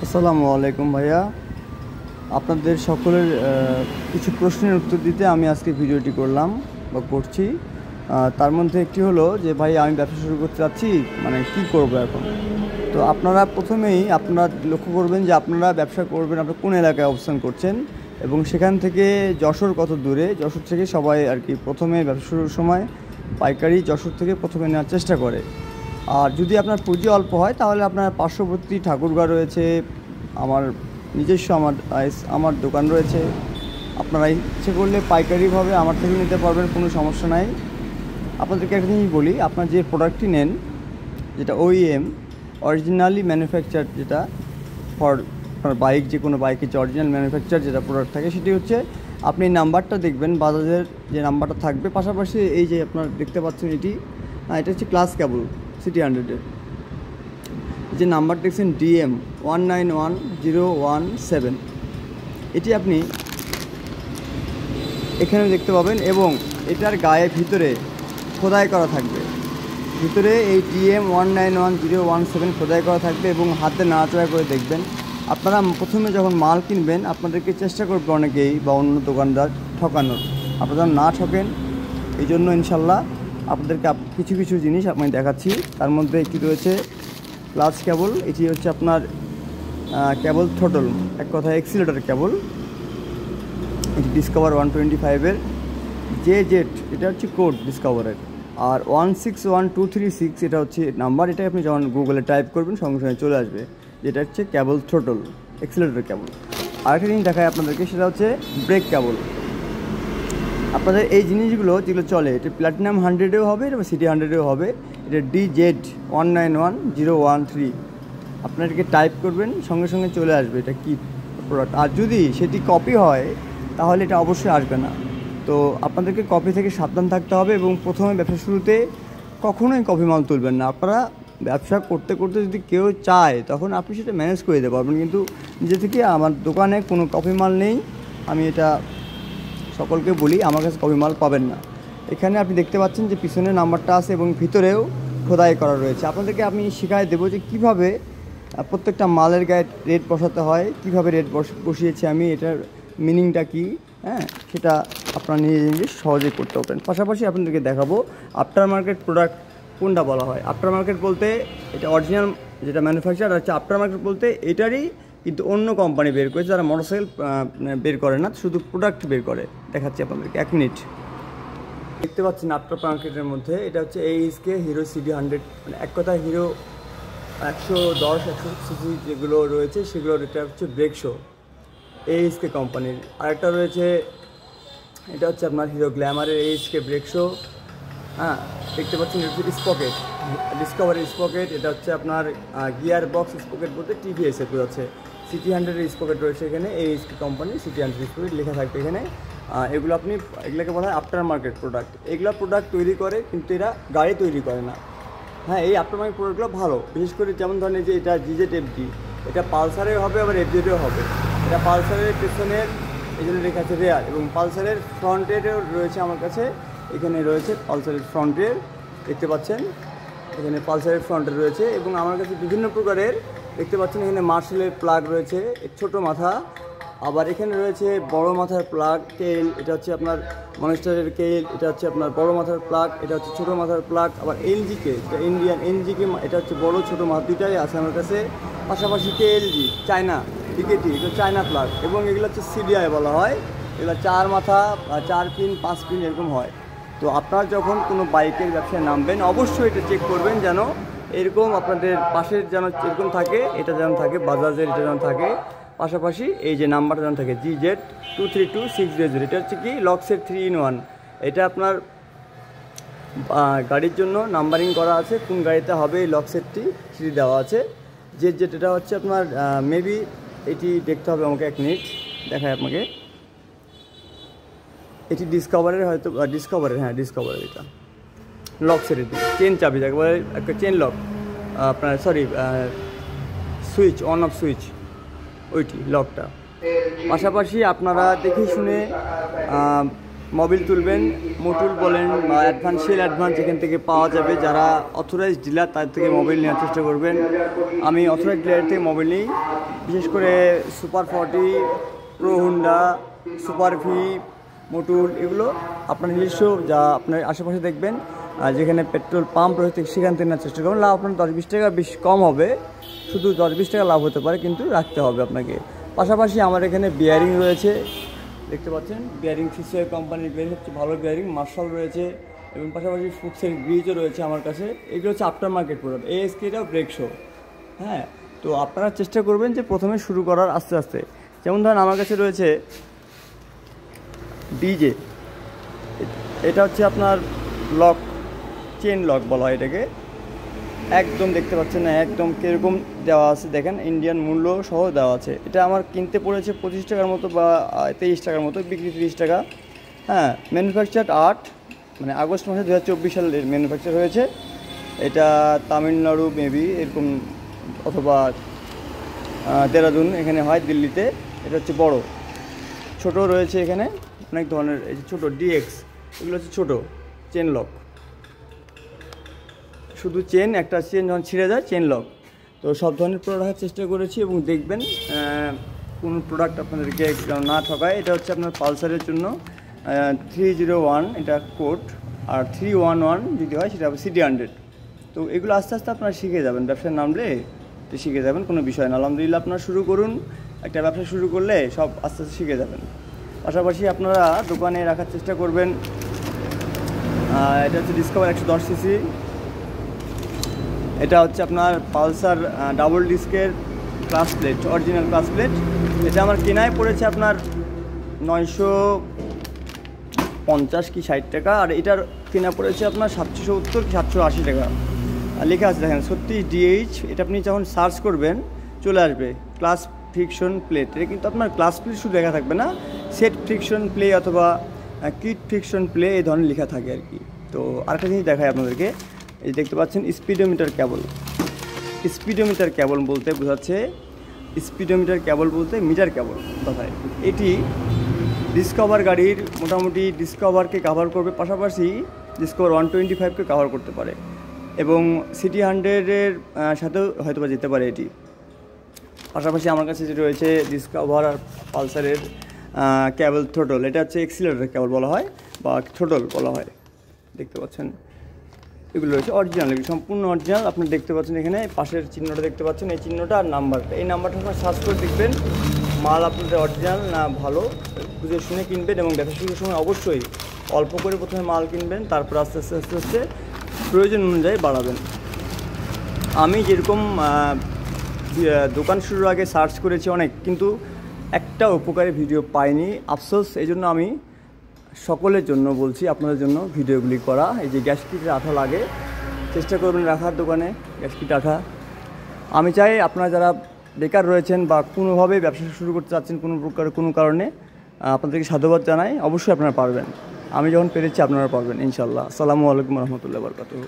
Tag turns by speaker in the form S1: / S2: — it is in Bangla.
S1: আসসালামু আলাইকুম ভাইয়া। আপনাদের সকলের কিছু প্রশ্নের উত্তর দিতে আমি আজকে ভিডিওটি করলাম বা করছি। তার মধ্যে একটি হলো যে ভাই আমি ব্যবসা শুরু করতে চাচ্ছি, মানে কি করব এখন। তো আপনারা প্রথমেই আপনারা লক্ষ্য করবেন যে আপনারা ব্যবসা করবেন আপনারা কোন এলাকায় অবস্থান করছেন এবং সেখান থেকে যশোর কত দূরে। যশোর থেকে সবাই আর কি প্রথমে ব্যবসা শুরুর সময় পাইকারি যশোর থেকে প্রথমে নেওয়ার চেষ্টা করে। আর যদি আপনার পুঁজি অল্প হয় তাহলে আপনার পার্শ্ববর্তী ঠাকুরগাঁও রয়েছে, আমার নিজস্ব আমার দোকান রয়েছে। আপনারা ইচ্ছে করলে পাইকারিভাবে আমার থেকে নিতে পারবেন, কোনো সমস্যা নাই। আপনাদেরকে একটা জিনিস বলি, আপনার যে প্রোডাক্টটি নেন যেটা OEM অরিজিনালি ম্যানুফ্যাকচার, যেটা ফর আপনার বাইক, যে কোনো বাইকের যে অরিজিনাল ম্যানুফ্যাকচার যেটা প্রোডাক্ট থাকে সেটি হচ্ছে আপনি নাম্বারটা দেখবেন, বাজাজের যে নাম্বারটা থাকবে। পাশাপাশি এই যে আপনার দেখতে পাচ্ছেন এটা হচ্ছে ক্লাস কেবল CT100-এর যে নাম্বার দেখছেন DM191017, এটি আপনি এখানে দেখতে পাবেন এবং এটার গায়ে ভিতরে খোদাই করা থাকবে। ভিতরে এই DM191017 খোদাই করা থাকবে এবং হাতে নাড়াচাড়া করে দেখবেন। আপনারা প্রথমে যখন মাল কিনবেন আপনাদেরকে চেষ্টা করবে অনেকেই বা অন্য দোকানদার ঠকানোর, আপনারা যেন না ঠকেন। এই জন্য ইনশাল্লাহ আপনাদেরকে কিছু কিছু জিনিস আমি দেখাচ্ছি। তার মধ্যে একটি রয়েছে ক্লাচ কেবল, এটি হচ্ছে আপনার কেবল থ্রোটল, এক কথা এক্সিলেটর কেবল। এটি ডিসকভার 125-এর JZ, এটা হচ্ছে কোড ডিসকভারের। আর 161236 এটা হচ্ছে নাম্বার। এটা আপনি যখন গুগলে টাইপ করবেন সঙ্গে সঙ্গে চলে আসবে, যেটা হচ্ছে কেবল থ্রোটল এক্সিলেটর কেবল। আরেকটা জিনিস দেখায় আপনাদেরকে, সেটা হচ্ছে ব্রেক কেবল। আপনাদের এই জিনিসগুলো যেগুলো চলে, এটা প্ল্যাটিনাম 100-এও হবে, এটা CT100-এও হবে। এটা DZ191013। আপনাদেরকে টাইপ করবেন সঙ্গে সঙ্গে চলে আসবে এটা কি প্রোডাক্ট। আর যদি সেটি কপি হয় তাহলে এটা অবশ্যই আসবে না। তো আপনাদেরকে কপি থেকে সাবধান থাকতে হবে এবং প্রথমে ব্যবসা শুরুতে কখনোই কপি মাল তুলবেন না। আপনারা ব্যবসা করতে করতে যদি কেউ চায় তখন আপনি সেটা ম্যানেজ করে দিতে পারবেন, কিন্তু নিজে থেকে আমার দোকানে কোনো কপি মাল নেই, আমি এটা সকলকে বলি, আমার কাছে কপি মাল পাবেন না। এখানে আপনি দেখতে পাচ্ছেন যে পিছনে নাম্বারটা আছে এবং ভিতরেও খোদাই করা রয়েছে। আপনাদেরকে আমি শিখাই দেবো যে কীভাবে প্রত্যেকটা মালের গায়ে রেট বসাতে হয়, কীভাবে রেট বসিয়েছি আমি, এটার মিনিংটা কী, সেটা আপনারা নিজে নিজে সহজে করতে পারবেন। পাশাপাশি আপনাদেরকে দেখাবো আফটার মার্কেট প্রোডাক্ট কোনটা বলা হয়। আফটার মার্কেট বলতে এটা অরিজিনাল যেটা ম্যানুফ্যাকচার হচ্ছে আফটার মার্কেট বলতে এটারই কিন্তু অন্য কোম্পানি বের করেছে, যারা মোটরসাইকেল বের করে না, শুধু প্রোডাক্ট বের করে। দেখাচ্ছি আপনাদেরকে, 1 মিনিট। দেখতে পাচ্ছেন আফটার মার্কেটের মধ্যে এটা হচ্ছে ASK হিরো CT100, মানে এক কথা হিরো 110-100 সিসি যেগুলো রয়েছে সেগুলোর এটা হচ্ছে ব্রেক শো ASK কোম্পানির। আরেকটা রয়েছে, এটা হচ্ছে আপনার হিরো গ্ল্যামারের ASK ব্রেক শো। দেখতে পাচ্ছেন এটা হচ্ছে স্পকেট, ডিসকভারি স্পকেট। এটা হচ্ছে আপনার গিয়ার বক্স স্পকেট বলতে TVS-এর আছে। CT100-এর স্পকেট রয়েছে এখানে, ASK কোম্পানি CT100 স্পকেট লেখা থাকবে এখানে। এগুলোকে বলা হয় আফটার মার্কেট প্রোডাক্ট। এগুলো প্রোডাক্ট তৈরি করে কিন্তু এরা গাড়ি তৈরি করে না। এই আফটার মার্কেট প্রোডাক্টগুলো ভালো, বিশেষ করে যেমন ধরেন যে এটা GZ-FD, এটা পালসারের হবে আবার FZ-এও হবে। এটা পালসারের পেছনের এই জন্য লেখা আছে রেয়ার, এবং পালসারের ফ্রন্টেরও রয়েছে আমার কাছে। এখানে রয়েছে পালসারের ফ্রন্টের, দেখতে পাচ্ছেন এখানে পালসারের ফ্রন্টের রয়েছে। এবং আমার কাছে বিভিন্ন প্রকারের দেখতে পাচ্ছেন এখানে মার্শালের প্লাগ রয়েছে, ছোটো মাথা। আবার এখানে রয়েছে বড় মাথার প্লাগ কেল, এটা হচ্ছে আপনার মনস্টারের কেল। এটা হচ্ছে আপনার বড় মাথার প্লাগ, এটা হচ্ছে ছোটো মাথার প্লাগ। আবার LG, এটা ইন্ডিয়ান NGK, এটা হচ্ছে বড় ছোটো মাথা দুইটাই আছে আমার কাছে। পাশাপাশি KLG চায়না DKT, এটা চায়না প্লাগ। এবং এগুলো হচ্ছে CDI বলা হয়। এগুলো 4 মাথা, 4 পিন 5 পিন এরকম হয়। তো আপনারা যখন কোনো বাইকের ব্যবসায় নামবেন অবশ্যই এটা চেক করবেন যেন এরকম আপনাদের পাশের যেন এরকম থাকে, এটা যেন থাকে বাজাজের, এটা যেন থাকে। পাশাপাশি এই যে নাম্বারটা যেন থাকে GZ232600, এটা হচ্ছে কি লক্সের 3-in-1। এটা আপনার গাড়ির জন্য নাম্বারিং করা আছে, কোন গাড়িতে হবে এই লক্সেটটি সেটি দেওয়া আছে। এটা হচ্ছে আপনার মেবি এটি দেখতে হবে আমাকে, 1 মিনিট দেখায় আপনাকে। এটি ডিসকভারের, হয়তো ডিসকভারের, ডিসকভারের। এটা লক্সের, এটি চেন চাবি যাকে বলে, একটা চেন লক আপনার, sorry switch, on off switch, ওইটি লকটা। পাশাপাশি আপনারা দেখে শুনে মোবিল তুলবেন, মোটুল বলেন বা অ্যাডভান্স এখান থেকে পাওয়া যাবে। যারা অথরাইজড ডিলার তার থেকে মোবিল নেওয়ার চেষ্টা করবেন। আমি অথরাইজড ডিলার থেকে মোবিল নিই। বিশেষ করে super 40, pro Honda, super V, মোটুল, এগুলো আপনার নিজস্ব যা আপনার আশেপাশে দেখবেন আর যেখানে পেট্রোল পাম্প রয়েছে সেখান থেকে নেওয়ার চেষ্টা করবেন। লাভ আপনার 10-20 টাকা বেশি কম হবে, শুধু 10-20 টাকা লাভ হতে পারে, কিন্তু রাখতে হবে আপনাকে। পাশাপাশি আমার এখানে বিয়ারিং রয়েছে, দেখতে পাচ্ছেন বিয়ারিং সিসিআই কোম্পানির বিয়ারিং, সবচেয়ে ভালো বিয়ারিং মার্শাল রয়েছে, এবং পাশাপাশি ফুক্সের গ্রিজও রয়েছে আমার কাছে। এগুলো হচ্ছে আফটার মার্কেট প্রোডাক্ট, এএসকেটাও ব্রেক শো। হ্যাঁ, তো আপনারা চেষ্টা করবেন যে প্রথমে শুরু করার আস্তে আস্তে। যেমন ধরেন আমার কাছে রয়েছে ডিজে, এটা হচ্ছে আপনার লক, চেন লক বলা হয় এটাকে। একদম দেখতে পাচ্ছেন না, একদম কীরকম দেওয়া আছে দেখেন, ইন্ডিয়ান মূল্য সহ দেওয়া আছে। এটা আমার কিনতে পড়েছে 25 টাকার মতো বা 23 টাকার মতো, বিক্রি 30 টাকা। হ্যাঁ, ম্যানুফ্যাকচার 8 মানে আগস্ট মাসে 2024 সালের ম্যানুফ্যাকচার হয়েছে। এটা তামিলনাড়ু মেবি এরকম, অথবা দেরাদুন এখানে হয়, দিল্লিতে। এটা হচ্ছে বড়, ছোট রয়েছে এখানে অনেক ধরনের। এই যে ছোটো ডিএক্স, এগুলো হচ্ছে ছোটো চেন লক, শুধু চেন, একটা চেন যখন ছিঁড়ে যায় চেন লক। তো সব ধরনের প্রোডাক্ট রাখার চেষ্টা করেছি, এবং দেখবেন কোন প্রোডাক্ট আপনাদেরকে না ঠকায়। এটা হচ্ছে আপনার পালসারের জন্য 301 এটা কোড, আর 311 যদি হয় সেটা হবে CD100। তো এগুলো আস্তে আস্তে আপনারা শিখে যাবেন, ব্যবসায় নামলে তো শিখে যাবেন, কোনো বিষয় না। আলহামদুলিল্লাহ, আপনারা শুরু করুন, একটা ব্যবসা শুরু করলে সব আস্তে আস্তে শিখে যাবেন। পাশাপাশি আপনারা দোকানে রাখার চেষ্টা করবেন। এটা হচ্ছে ডিসকভার 110 সিসি, এটা হচ্ছে আপনার পালসার ডাবল ডিস্কের class plate, original class plate. এটা আমার কেনায় পড়েছে আপনার 950 কি 60 টাকা, আর এটার কেনা পড়েছে আপনার 770 কি 780 টাকা। আর লেখা আছে দেখেন 36DH। এটা আপনি যখন সার্চ করবেন চলে আসবে ক্লাস ফ্রিকশন প্লেট। এটা কিন্তু আপনার ক্লাস প্লেট শুধু লেখা থাকবে না, সেট ফ্রিকশন প্লে অথবা কিট ফ্রিকশন প্লে এই ধরনের লেখা থাকে আর কি। তো আরেকটা জিনিস দেখায় আপনাদেরকে, এই দেখতে পাচ্ছেন স্পিডোমিটার কেবল। স্পিডোমিটার কেবল বলতে বোঝাচ্ছে, স্পিডোমিটার কেবল বলতে মিটার কেবল কথায়। এটি ডিসকভার গাড়ির মোটামুটি ডিসকভারকে কাভার করবে, পাশাপাশি ডিসকভার 125কে কাভার করতে পারে, এবং CD100-এর সাথেও হয়তো বা যেতে পারে এটি। পাশাপাশি আমার কাছে যে রয়েছে ডিসকভার আর পালসারের কেবল থ্রোটল, এটা হচ্ছে এক্সিলারেটর কেবল বলা হয় বা থ্রোটল বলা হয়, দেখতে পাচ্ছেন। এগুলো রয়েছে অরিজিনাল, এগুলো সম্পূর্ণ অরিজিনাল। আপনারা দেখতে পাচ্ছেন এখানে পাশের চিহ্নটা দেখতে পাচ্ছেন, এই চিহ্নটা আর নাম্বারটা, এই নাম্বারটা আপনারা সার্চ করে দেখবেন মাল আপনাদের অরিজিনাল না ভালো, বুঝে শুনে কিনবেন। এবং ব্যবসা শুরুর সময় অবশ্যই অল্প করে প্রথমে মাল কিনবেন, তারপর আস্তে আস্তে আস্তে আস্তে প্রয়োজন অনুযায়ী বাড়াবেন। আমি যেরকম দোকান শুরুর আগে সার্চ করেছি অনেক, কিন্তু একটা উপকারী ভিডিও পাইনি, আফসোস। এই জন্য আমি সকলের জন্য বলছি, আপনাদের জন্য ভিডিওগুলি করা। এই যে গ্যাসকিটের আঠা লাগে, চেষ্টা করবেন রাখার দোকানে গ্যাসকিট আঠা। আমি চাই আপনারা যারা বেকার রয়েছেন বা কোনোভাবে ব্যবসা শুরু করতে চাচ্ছেন কোনো কারণে, আপনাদেরকে সাধুবাদ জানাই। অবশ্যই আপনারা পারবেন, আমি যখন পেরেছি আপনারা পারবেন ইনশাল্লাহ। আসসালামু আলাইকুম রহমতুল্লাহ বরকাতুহু।